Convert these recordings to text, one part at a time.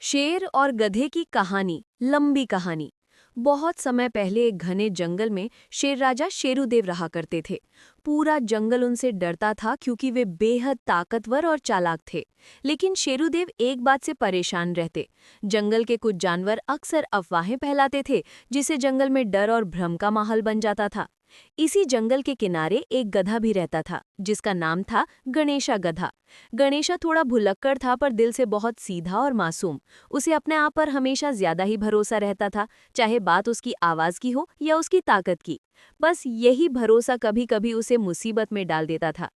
शेर और गधे की कहानी। लंबी कहानी। बहुत समय पहले एक घने जंगल में शेर राजा शेरुदेव रहा करते थे। पूरा जंगल उनसे डरता था क्योंकि वे बेहद ताकतवर और चालाक थे। लेकिन शेरुदेव एक बात से परेशान रहते। जंगल के कुछ जानवर अक्सर अफवाहें फैलाते थे, जिससे जंगल में डर और भ्रम का माहौल बन जाता था। इसी जंगल के किनारे एक गधा भी रहता था, जिसका नाम था गणेशा गधा। गणेशा थोड़ा भुलक्कड़ था, पर दिल से बहुत सीधा और मासूम। उसे अपने आप पर हमेशा ज्यादा ही भरोसा रहता था, चाहे बात उसकी आवाज की हो या उसकी ताकत की। बस यही भरोसा कभी कभी उसे मुसीबत में डाल देता था।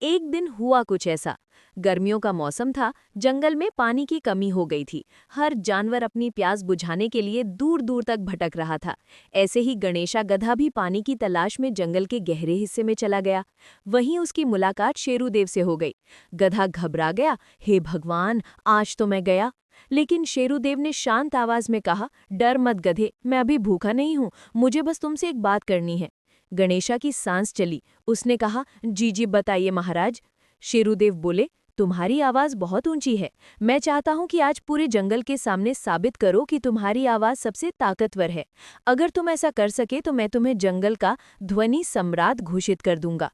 एक दिन हुआ कुछ ऐसा। गर्मियों का मौसम था, जंगल में पानी की कमी हो गई थी। हर जानवर अपनी प्यास बुझाने के लिए दूर दूर तक भटक रहा था। ऐसे ही गणेशा गधा भी पानी की तलाश में जंगल के गहरे हिस्से में चला गया। वहीं उसकी मुलाकात शेरुदेव से हो गई। गधा घबरा गया, हे भगवान, आज तो मैं गया। लेकिन शेरुदेव ने शांत आवाज में कहा, डर मत गधे, मैं अभी भूखा नहीं हूँ, मुझे बस तुमसे एक बात करनी है। गणेशा की सांस चली। उसने कहा, जी जी बताइए महाराज। शेरुदेव बोले, तुम्हारी आवाज बहुत ऊंची है। मैं चाहता हूं कि आज पूरे जंगल के सामने साबित करो कि तुम्हारी आवाज सबसे ताकतवर है। अगर तुम ऐसा कर सके तो मैं तुम्हें जंगल का ध्वनि सम्राट घोषित कर दूंगा।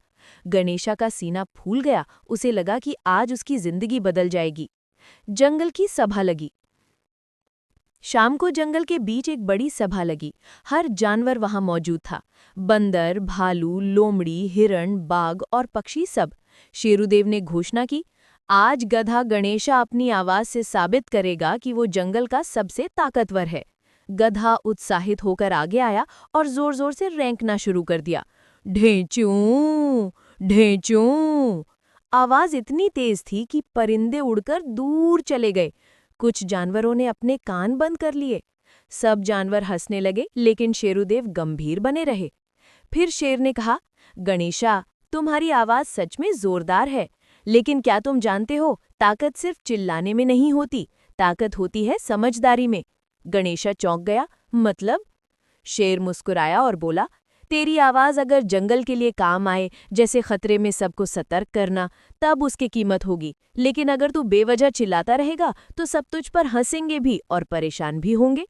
गणेशा का सीना फूल गया। उसे लगा कि आज उसकी जिंदगी बदल जाएगी। जंगल की सभा लगी। शाम को जंगल के बीच एक बड़ी सभा लगी। हर जानवर वहां मौजूद था। बंदर, भालू, लोमड़ी, हिरण, बाघ और पक्षी सब। शेरुदेव ने घोषणा की, आज गधा गणेशा अपनी आवाज से साबित करेगा कि वो जंगल का सबसे ताकतवर है। गधा उत्साहित होकर आगे आया और जोर जोर से रेंकना शुरू कर दिया। ढेंचूं, ढेंचूं। आवाज इतनी तेज थी कि परिंदे उड़कर दूर चले गए। कुछ जानवरों ने अपने कान बंद कर लिए। सब जानवर हंसने लगे, लेकिन शेरुदेव गंभीर बने रहे। फिर शेर ने कहा, गणेशा, तुम्हारी आवाज सच में जोरदार है, लेकिन क्या तुम जानते हो, ताकत सिर्फ चिल्लाने में नहीं होती, ताकत होती है समझदारी में। गणेशा चौंक गया, मतलब? शेर मुस्कुराया और बोला, तेरी आवाज अगर जंगल के लिए काम आए, जैसे खतरे में सबको सतर्क करना, तब उसकी कीमत होगी। लेकिन अगर तू बेवजह चिल्लाता रहेगा तो सब तुझ पर हंसेंगे भी और परेशान भी होंगे।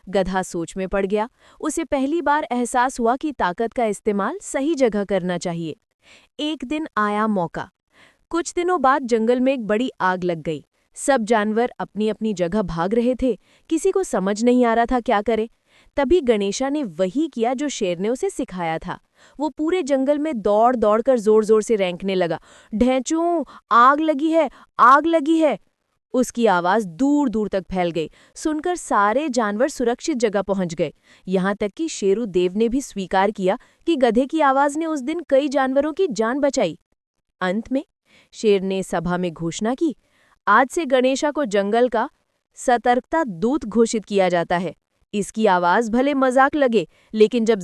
गधा सोच में पड़ गया। उसे पहली बार एहसास हुआ कि ताकत का इस्तेमाल सही जगह करना चाहिए। एक दिन आया मौका। कुछ दिनों बाद जंगल में एक बड़ी आग लग गई। सब जानवर अपनी अपनी जगह भाग रहे थे। किसी को समझ नहीं आ रहा था क्या करे। तभी गणेशा ने वही किया जो शेर ने उसे सिखाया था। वो पूरे जंगल में दौड़ दौड़ कर जोर जोर से रेंकने लगा, ढेंचूं, आग लगी है, आग लगी है। उसकी आवाज दूर दूर तक फैल गई। सुनकर सारे जानवर सुरक्षित जगह पहुंच गए। यहाँ तक कि शेरुदेव ने भी स्वीकार किया कि गधे की आवाज ने उस दिन कई जानवरों की जान बचाई। अंत में शेर ने सभा में घोषणा की, आज से गणेशा को जंगल का सतर्कता दूत घोषित किया जाता है। इसकी आवाज भले मजाक लगे, लेकिन जब